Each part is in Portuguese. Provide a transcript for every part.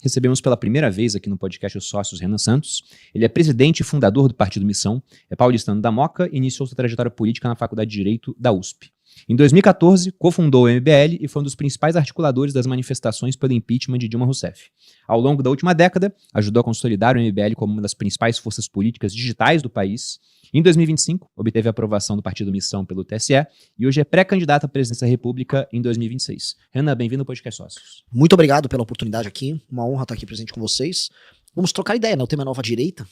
recebemos pela primeira vez aqui no podcast os sócios Renan Santos. Ele é presidente e fundador do Partido Missão, é paulistano da Moca e iniciou sua trajetória política na Faculdade de Direito da USP. Em 2014, cofundou o MBL e foi um dos principais articuladores das manifestações pelo impeachment de Dilma Rousseff. Ao longo da última década, ajudou a consolidar o MBL como uma das principais forças políticas digitais do país. Em 2025, obteve a aprovação do Partido Missão pelo TSE e hoje é pré-candidato à presidência da República em 2026. Renan, bem-vindo ao Podcast Sócios. Muito obrigado pela oportunidade aqui, uma honra estar aqui presente com vocês. Vamos trocar ideia, né? O tema é nova direita.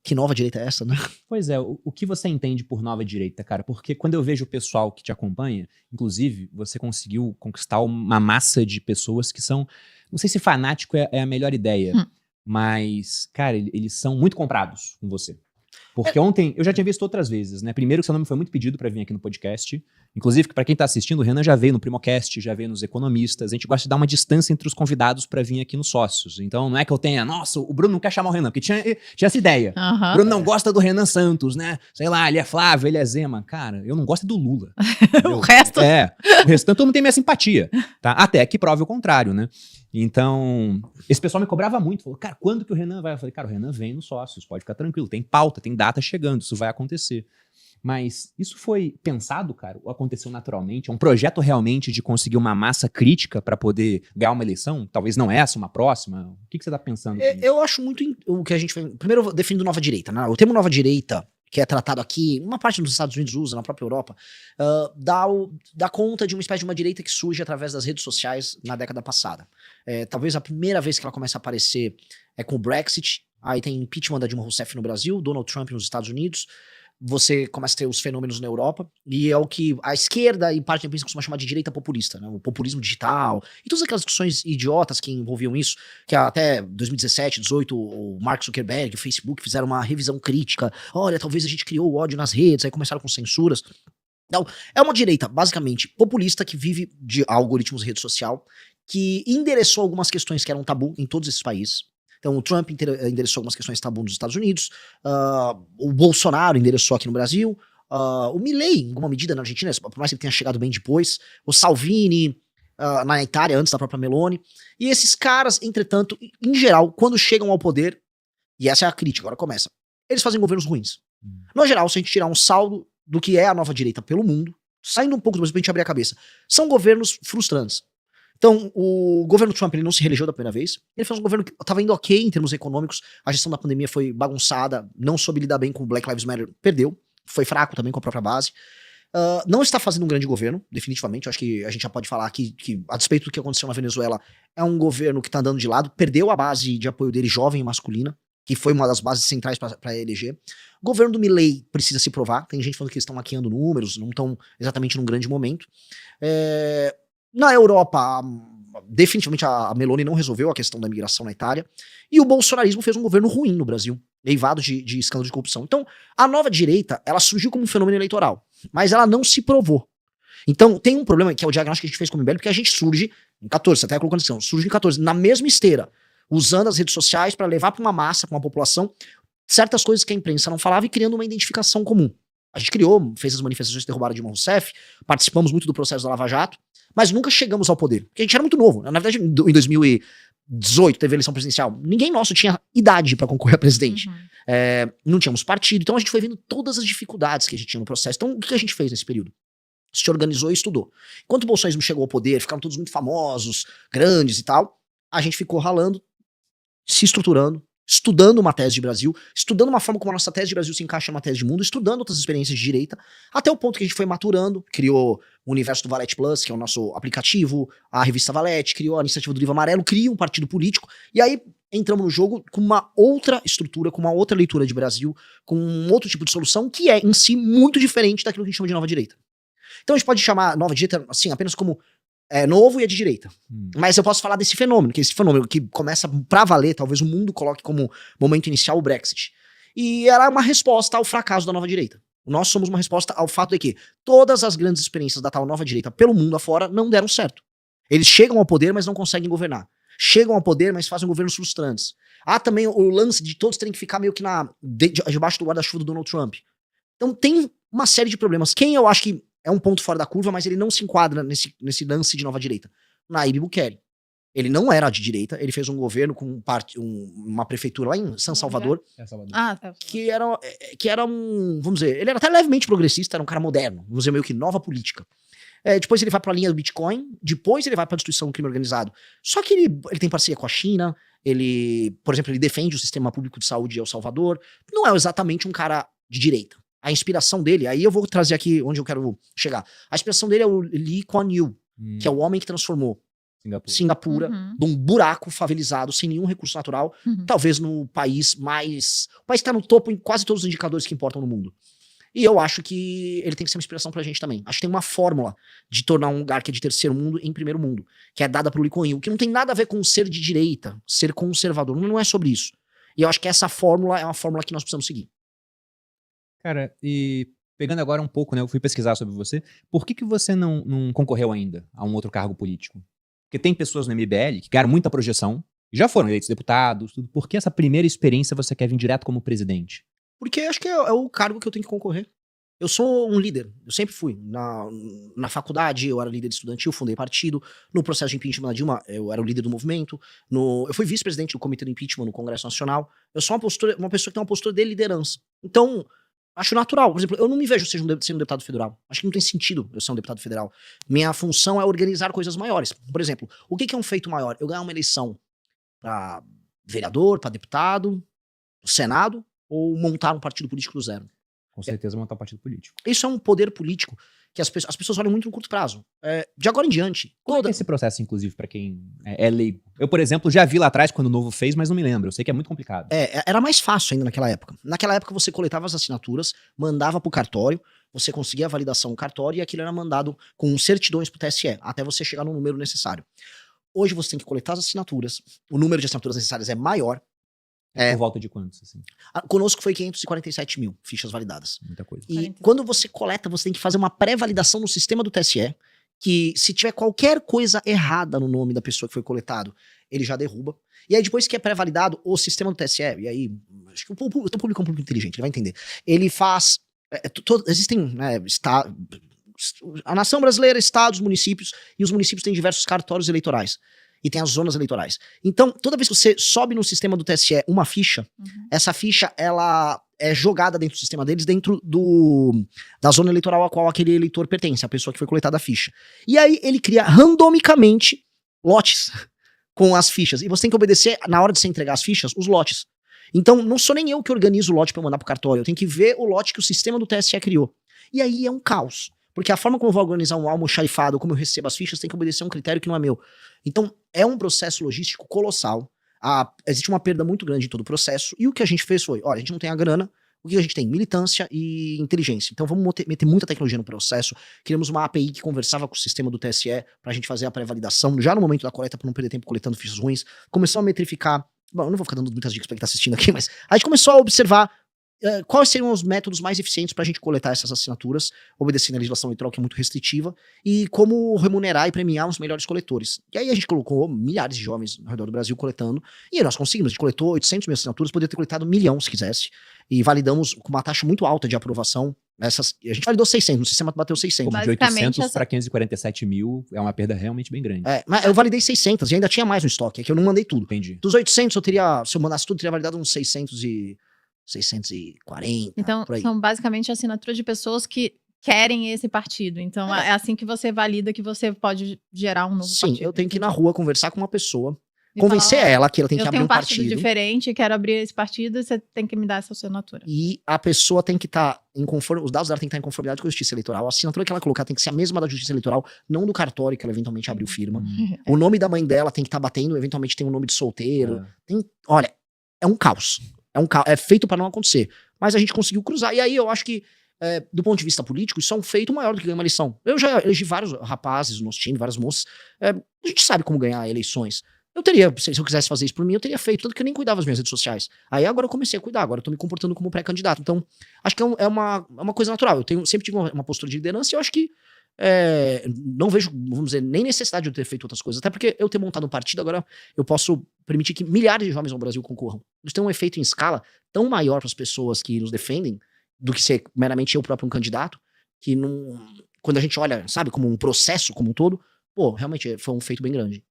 Que nova direita é essa, né? Pois é, o que você entende por nova direita, cara? Porque quando eu vejo o pessoal que te acompanha, inclusive, você conseguiu conquistar uma massa de pessoas que são, não sei se fanático é a melhor ideia, mas, cara, eles são muito comprados com você. Porque ontem, eu já tinha visto outras vezes, né? Primeiro que seu nome foi muito pedido pra vir aqui no podcast. Inclusive, pra quem tá assistindo, o Renan já veio no Primocast, já veio nos Economistas. A gente gosta de dar uma distância entre os convidados pra vir aqui nos Sócios. Então, não é que eu tenha, nossa, o Bruno não quer chamar o Renan, porque tinha essa ideia. O Bruno não gosta do Renan Santos, né? Sei lá, ele é Flávio, ele é Zema. Cara, eu não gosto do Lula. O resto? O restante todo mundo tem minha simpatia, tá? Até que prove o contrário, né? Então, esse pessoal me cobrava muito. Falou, cara, quando que o Renan vai? Eu falei, cara, o Renan vem nos Sócios, pode ficar tranquilo. Tem pauta, tem data chegando, isso vai acontecer. Mas isso foi pensado, cara? Ou aconteceu naturalmente? É um projeto realmente de conseguir uma massa crítica para poder ganhar uma eleição? Talvez não essa, uma próxima? O que você tá pensando? Eu acho muito o que a gente... Primeiro, definindo nova direita, né? O termo nova direita, que é tratado aqui, uma parte dos Estados Unidos usa, na própria Europa, dá conta de uma espécie de uma direita que surge através das redes sociais na década passada. Talvez a primeira vez que ela começa a aparecer é com o Brexit, aí tem impeachment da Dilma Rousseff no Brasil, Donald Trump nos Estados Unidos, você começa a ter os fenômenos na Europa, e é o que a esquerda e parte da imprensa costuma chamar de direita populista, né? O populismo digital, e todas aquelas discussões idiotas que envolviam isso, que até 2017, 2018, o Mark Zuckerberg, o Facebook fizeram uma revisão crítica, olha, talvez a gente criou o ódio nas redes, aí começaram com censuras. Então, é uma direita, basicamente, populista, que vive de algoritmos de rede social, que endereçou algumas questões que eram tabu em todos esses países. Então, o Trump endereçou algumas questões tabu nos Estados Unidos, o Bolsonaro endereçou aqui no Brasil, o Milei, em alguma medida, na Argentina, por mais que ele tenha chegado bem depois, o Salvini, na Itália, antes da própria Meloni. E esses caras, entretanto, em geral, quando chegam ao poder, e essa é a crítica, agora começa, eles fazem governos ruins. No geral, se a gente tirar um saldo do que é a nova direita pelo mundo, saindo um pouco do Brasil pra gente abrir a cabeça, são governos frustrantes. Então, o governo Trump, ele não se reelegeu da primeira vez, ele fez um governo que estava indo ok em termos econômicos, a gestão da pandemia foi bagunçada, não soube lidar bem com o Black Lives Matter, perdeu, foi fraco também com a própria base, não está fazendo um grande governo, definitivamente, eu acho que a gente já pode falar aqui que, a despeito do que aconteceu na Venezuela, é um governo que está andando de lado, perdeu a base de apoio dele jovem e masculina, que foi uma das bases centrais para eleger. O governo do Milei precisa se provar, tem gente falando que eles estão maquiando números, não estão exatamente num grande momento. Na Europa, definitivamente a Meloni não resolveu a questão da imigração na Itália, e o bolsonarismo fez um governo ruim no Brasil, eivado de escândalo de corrupção. Então, a nova direita, ela surgiu como um fenômeno eleitoral, mas ela não se provou. Então, tem um problema, que é o diagnóstico que a gente fez com o MBL, porque a gente surge em 14, você até colocou na descrição, surge em 14, na mesma esteira, usando as redes sociais para levar para uma massa, para uma população, certas coisas que a imprensa não falava e criando uma identificação comum. A gente criou, fez as manifestações que derrubaram Dilma Rousseff, participamos muito do processo da Lava Jato, mas nunca chegamos ao poder, porque a gente era muito novo. Na verdade, em 2018 teve a eleição presidencial, ninguém nosso tinha idade para concorrer a presidente. Não tínhamos partido, então a gente foi vendo todas as dificuldades que a gente tinha no processo. Então, o que a gente fez nesse período? Se organizou e estudou. Enquanto o bolsonarismo chegou ao poder, ficaram todos muito famosos, grandes e tal, a gente ficou ralando, se estruturando, estudando uma tese de Brasil, estudando uma forma como a nossa tese de Brasil se encaixa numa tese de mundo, estudando outras experiências de direita, até o ponto que a gente foi maturando, criou o universo do Valete Plus, que é o nosso aplicativo, a revista Valete, criou a iniciativa do Livro Amarelo, cria um partido político, e aí entramos no jogo com uma outra estrutura, com uma outra leitura de Brasil, com um outro tipo de solução, que é, em si, muito diferente daquilo que a gente chama de nova direita. Então a gente pode chamar nova direita, assim, apenas como novo e é de direita. Mas eu posso falar desse fenômeno, que é esse fenômeno que começa pra valer, talvez o mundo coloque como momento inicial o Brexit. E era uma resposta ao fracasso da nova direita. Nós somos uma resposta ao fato de que todas as grandes experiências da tal nova direita pelo mundo afora não deram certo. Eles chegam ao poder, mas não conseguem governar. Chegam ao poder, mas fazem governos frustrantes. Há também o lance de todos terem que ficar meio que debaixo do guarda-chuva do Donald Trump. Então tem uma série de problemas. Quem eu acho que é um ponto fora da curva, mas ele não se enquadra nesse lance de nova direita? Nayib Bukele. Ele não era de direita, ele fez um governo com uma prefeitura lá em São Salvador, Ah, tá. que era um, vamos dizer, ele era até levemente progressista, era um cara moderno, vamos dizer, meio que nova política. Depois ele vai pra linha do Bitcoin, depois ele vai pra destruição do crime organizado. Só que ele tem parceria com a China, por exemplo, ele defende o sistema público de saúde em El Salvador, não é exatamente um cara de direita. A inspiração dele, aí eu vou trazer aqui onde eu quero chegar. A inspiração dele é o Lee Kuan Yew, que é o homem que transformou Singapura de um buraco favelizado, sem nenhum recurso natural, talvez no país mais... O país está no topo em quase todos os indicadores que importam no mundo. E eu acho que ele tem que ser uma inspiração pra gente também. Acho que tem uma fórmula de tornar um lugar que é de terceiro mundo em primeiro mundo, que é dada pro Lee Kuan Yew, que não tem nada a ver com ser de direita, ser conservador, não é sobre isso. E eu acho que essa fórmula é uma fórmula que nós precisamos seguir. Cara, e pegando agora um pouco, né, eu fui pesquisar sobre você, por que você não concorreu ainda a um outro cargo político? Porque tem pessoas no MBL que ganharam muita projeção, e já foram eleitos deputados, tudo. Por que essa primeira experiência você quer vir direto como presidente? Porque acho que é o cargo que eu tenho que concorrer. Eu sou um líder, eu sempre fui. Na faculdade, eu era líder estudantil, fundei partido. No processo de impeachment da Dilma, eu era o líder do movimento. Eu fui vice-presidente do Comitê do Impeachment no Congresso Nacional. Eu sou uma pessoa que tem uma postura de liderança. Então, acho natural. Por exemplo, eu não me vejo sendo um deputado federal. Acho que não tem sentido eu ser um deputado federal. Minha função é organizar coisas maiores. Por exemplo, o que é um feito maior? Eu ganhar uma eleição para vereador, para deputado, Senado, ou montar um partido político do zero. Com certeza montar um partido político. Isso é um poder político que as pessoas olham muito no curto prazo. De agora em diante. Como é que é esse processo, inclusive, para quem é leigo? Eu, por exemplo, já vi lá atrás quando o Novo fez, mas não me lembro. Eu sei que é muito complicado. Era mais fácil ainda naquela época. Naquela época você coletava as assinaturas, mandava pro cartório, você conseguia a validação no cartório e aquilo era mandado com certidões pro TSE, até você chegar no número necessário. Hoje você tem que coletar as assinaturas, o número de assinaturas necessárias é maior. Por volta de quantos, assim? Conosco foi 547 mil fichas validadas. Muita coisa. E quando você coleta, você tem que fazer uma pré-validação no sistema do TSE, que se tiver qualquer coisa errada no nome da pessoa que foi coletado, ele já derruba. E aí depois que é pré-validado, o sistema do TSE, e aí, acho que o público é um público inteligente, ele vai entender. Ele faz... existem, a nação brasileira, estados, municípios, e os municípios têm diversos cartórios eleitorais. E tem as zonas eleitorais. Então, toda vez que você sobe no sistema do TSE uma ficha, essa ficha, ela é jogada dentro do sistema deles, dentro da zona eleitoral a qual aquele eleitor pertence, a pessoa que foi coletada a ficha. E aí, ele cria randomicamente lotes com as fichas. E você tem que obedecer, na hora de você entregar as fichas, os lotes. Então, não sou nem eu que organizo o lote pra mandar pro cartório. Eu tenho que ver o lote que o sistema do TSE criou. E aí é um caos. Porque a forma como eu vou organizar um almoxarifado, como eu recebo as fichas, tem que obedecer a um critério que não é meu. Então, é um processo logístico colossal. Existe uma perda muito grande em todo o processo. E o que a gente fez foi, olha, a gente não tem a grana, o que a gente tem? Militância e inteligência. Então vamos meter muita tecnologia no processo. Criamos uma API que conversava com o sistema do TSE pra gente fazer a pré-validação, já no momento da coleta, pra não perder tempo coletando fichas ruins. Começou a metrificar... Bom, eu não vou ficar dando muitas dicas pra quem tá assistindo aqui, mas a gente começou a observar quais seriam os métodos mais eficientes pra gente coletar essas assinaturas, obedecendo a legislação eleitoral que é muito restritiva, e como remunerar e premiar os melhores coletores. E aí a gente colocou milhares de jovens ao redor do Brasil coletando, e aí nós conseguimos, a gente coletou 800 mil assinaturas, poderia ter coletado 1 milhão se quisesse, e validamos com uma taxa muito alta de aprovação. A gente validou 600, no sistema bateu 600. Como de 800 para 547 mil é uma perda realmente bem grande. Mas eu validei 600 e ainda tinha mais no estoque, é que eu não mandei tudo. Entendi. Dos 800 se eu mandasse tudo, teria validado uns 640, então, por aí. são basicamente assinaturas de pessoas que querem esse partido. Então, é assim que você valida que você pode gerar um novo partido. Sim, eu tenho que ir na rua conversar com uma pessoa, E convencer falar, ela que ela tem que eu abrir tenho um partido. diferente, quero abrir esse partido, você tem que me dar essa assinatura. E a pessoa tem que estar em conformidade, os dados dela tem que estar em conformidade com a Justiça Eleitoral. A assinatura que ela colocar tem que ser a mesma da Justiça Eleitoral, não do cartório que ela eventualmente abriu firma. O nome da mãe dela tem que estar batendo, eventualmente tem um nome de solteiro. Olha, é um caos. É feito para não acontecer. Mas a gente conseguiu cruzar. E aí eu acho que, do ponto de vista político, isso é um feito maior do que ganhar uma eleição. Eu já elegi vários rapazes no nosso time, várias moças. A gente sabe como ganhar eleições. Eu teria, se eu quisesse fazer isso por mim, eu teria feito, tanto que eu nem cuidava das minhas redes sociais. Aí agora eu comecei a cuidar, agora eu tô me comportando como pré-candidato. Então, acho que é uma coisa natural. Eu sempre tive uma postura de liderança e eu acho que não vejo, vamos dizer, nem necessidade de eu ter feito outras coisas. Até porque eu ter montado um partido, agora eu posso permitir que milhares de jovens no Brasil concorram. Isso tem um efeito em escala tão maior para as pessoas que nos defendem do que ser meramente eu próprio um candidato, que quando a gente olha, sabe, como um processo como um todo, pô, realmente foi um feito bem grande.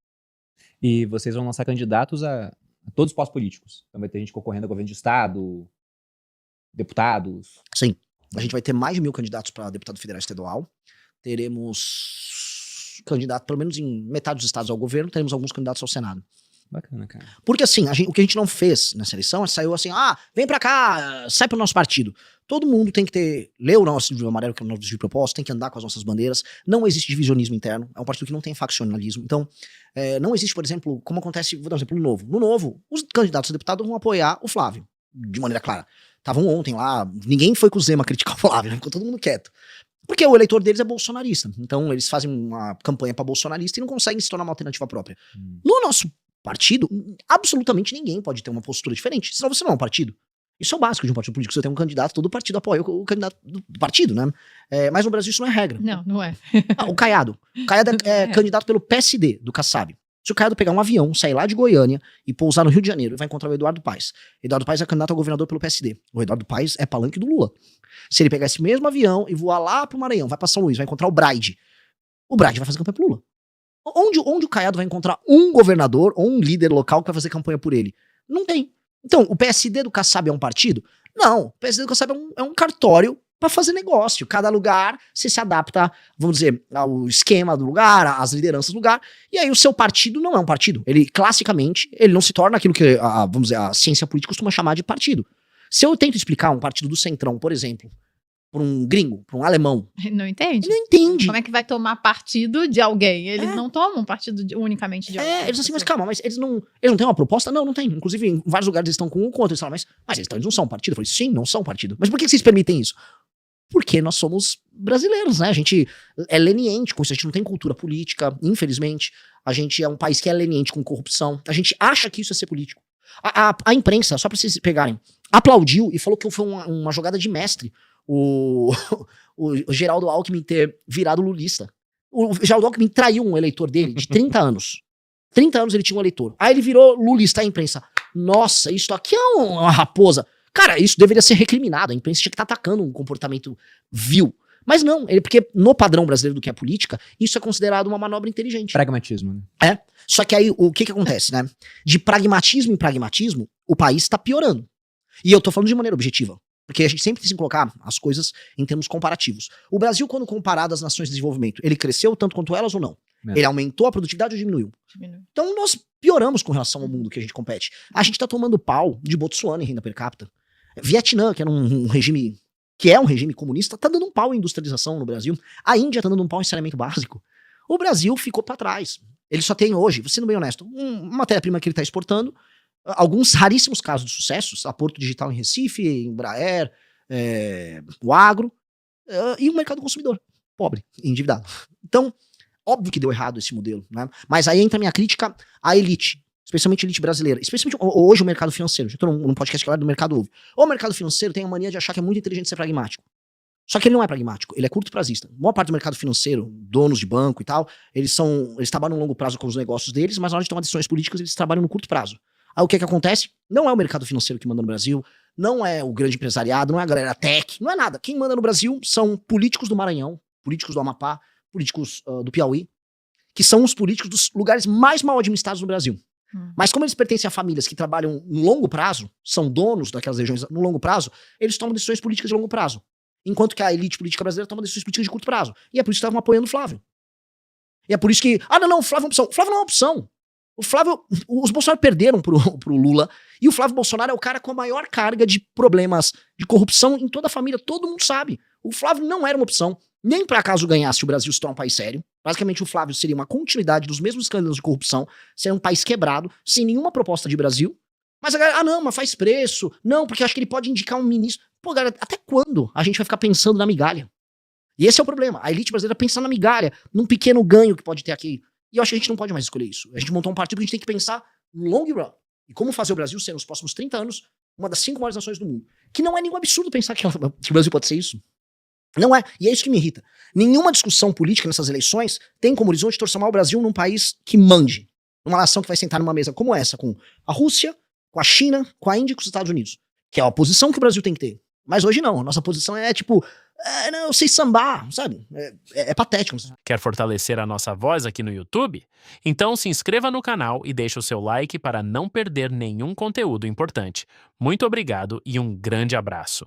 E vocês vão lançar candidatos a todos os postos políticos. Então vai ter gente concorrendo a governo de estado, deputados. Sim. A gente vai ter mais de 1.000 candidatos para deputado federal e estadual. Teremos candidato, pelo menos em metade dos estados ao governo, teremos alguns candidatos ao Senado. Bacana, cara. Porque assim, o que a gente não fez nessa eleição é saiu assim, vem pra cá, sai pro nosso partido. Todo mundo tem que ler o nosso livro amarelo, que é o nosso livro de propósito, tem que andar com as nossas bandeiras. Não existe divisionismo interno, é um partido que não tem faccionalismo. Então, não existe, por exemplo, como acontece, vou dar um exemplo, no Novo. No Novo, os candidatos a deputado vão apoiar o Flávio, de maneira clara. Estavam ontem lá, ninguém foi com o Zema criticar o Flávio, né? Ficou todo mundo quieto. Porque o eleitor deles é bolsonarista. Então, eles fazem uma campanha pra bolsonarista e não conseguem se tornar uma alternativa própria. No nosso partido, absolutamente ninguém pode ter uma postura diferente, senão você não é um partido. Isso é o básico de um partido político, você tem um candidato, todo partido apoia o candidato do partido, né? Mas no Brasil isso não é regra. Não é. O Caiado. O Caiado é candidato pelo PSD, do Kassab. Se o Caiado pegar um avião, sair lá de Goiânia e pousar no Rio de Janeiro, ele vai encontrar o Eduardo Paes. Eduardo Paes é candidato a governador pelo PSD. O Eduardo Paes é palanque do Lula. Se ele pegar esse mesmo avião e voar lá pro Maranhão, vai pra São Luís, vai encontrar o Braide. O Braide vai fazer campanha pro Lula. Onde o Caiado vai encontrar um governador ou um líder local que vai fazer campanha por ele? Não tem. Então, o PSD do Kassab é um partido? Não. O PSD do Kassab é um cartório para fazer negócio. Cada lugar você se adapta, vamos dizer, ao esquema do lugar, às lideranças do lugar. E aí o seu partido não é um partido. Ele, classicamente, ele não se torna aquilo que, vamos dizer, a ciência política costuma chamar de partido. Se eu tento explicar um partido do Centrão, por exemplo, para um gringo, para um alemão, Não entende? ele não entende. Como é que vai tomar partido de alguém? Eles não tomam partido unicamente de alguém. Eles dizem assim, mas calma, mas eles não têm uma proposta? Não tem. Inclusive, em vários lugares eles estão com um contra. Eles falam, mas eles não são um partido? Eu falei, sim, não são um partido. Mas por que vocês permitem isso? Porque nós somos brasileiros, né? A gente é leniente com isso, a gente não tem cultura política, infelizmente. A gente é um país que é leniente com corrupção. A gente acha que isso é ser político. A imprensa, só pra vocês pegarem, aplaudiu e falou que foi uma jogada de mestre o Geraldo Alckmin ter virado lulista. O Geraldo Alckmin traiu um eleitor dele de 30 anos. 30 anos ele tinha um eleitor. Aí ele virou lulista, a imprensa. Nossa, isso aqui é uma raposa. Cara, isso deveria ser recriminado. A imprensa tinha que estar atacando um comportamento vil. Mas não, porque no padrão brasileiro do que é política, isso é considerado uma manobra inteligente. Pragmatismo, né? Só que aí, o que acontece, né? De pragmatismo em pragmatismo, o país tá piorando. E eu tô falando de maneira objetiva. Porque a gente sempre tem que colocar as coisas em termos comparativos. O Brasil, quando comparado às nações de desenvolvimento, ele cresceu tanto quanto elas ou não? Ele aumentou a produtividade ou diminuiu? Então nós pioramos com relação ao mundo que a gente compete. A gente tá tomando pau de Botsuana em renda per capita. Vietnã, que era um regime, que é um regime comunista, tá dando um pau em industrialização no Brasil. A Índia tá dando um pau em saneamento básico. O Brasil ficou pra trás. Ele só tem hoje, sendo bem honesto, uma matéria-prima que ele tá exportando, alguns raríssimos casos de sucesso, a Porto Digital em Recife, Embraer, o agro, e o mercado consumidor, pobre, endividado. Então, óbvio que deu errado esse modelo, né? Mas aí entra a minha crítica à elite, especialmente a elite brasileira, especialmente hoje o mercado financeiro. Já estou num podcast que fala do mercado ovo. O mercado financeiro tem a mania de achar que é muito inteligente ser pragmático. Só que ele não é pragmático, ele é curto prazista. A maior parte do mercado financeiro, donos de banco e tal, eles trabalham no longo prazo com os negócios deles, mas na hora de tomar decisões políticas eles trabalham no curto prazo. Aí o que acontece? Não é o mercado financeiro que manda no Brasil, não é o grande empresariado, não é a galera tech, não é nada. Quem manda no Brasil são políticos do Maranhão, políticos do Amapá, políticos do Piauí, que são os políticos dos lugares mais mal administrados no Brasil. Mas como eles pertencem a famílias que trabalham no longo prazo, são donos daquelas regiões no longo prazo, eles tomam decisões políticas de longo prazo. Enquanto que a elite política brasileira toma decisões políticas de curto prazo. E é por isso que estavam apoiando o Flávio. E é por isso que, o Flávio é uma opção. O Flávio não é uma opção. Os Bolsonaro perderam pro Lula, e o Flávio Bolsonaro é o cara com a maior carga de problemas de corrupção em toda a família, todo mundo sabe. O Flávio não era uma opção, nem para caso ganhasse o Brasil se tornar um país sério. Basicamente o Flávio seria uma continuidade dos mesmos escândalos de corrupção, seria um país quebrado, sem nenhuma proposta de Brasil. Mas a galera, mas faz preço, não, porque acho que ele pode indicar um ministro. Pô, galera, até quando a gente vai ficar pensando na migalha? E esse é o problema, a elite brasileira pensa na migalha, num pequeno ganho que pode ter aqui. E eu acho que a gente não pode mais escolher isso. A gente montou um partido que a gente tem que pensar no long run. E como fazer o Brasil ser, nos próximos 30 anos, uma das 5 maiores nações do mundo. Que não é nenhum absurdo pensar que o Brasil pode ser isso. Não é. E é isso que me irrita. Nenhuma discussão política nessas eleições tem como horizonte transformar o Brasil num país que mande. Numa nação que vai sentar numa mesa como essa, com a Rússia, com a China, com a Índia e com os Estados Unidos. Que é a posição que o Brasil tem que ter. Mas hoje não. A nossa posição é tipo, Não, eu sei sambar, sabe? É patético. Quer fortalecer a nossa voz aqui no YouTube? Então se inscreva no canal e deixe o seu like para não perder nenhum conteúdo importante. Muito obrigado e um grande abraço.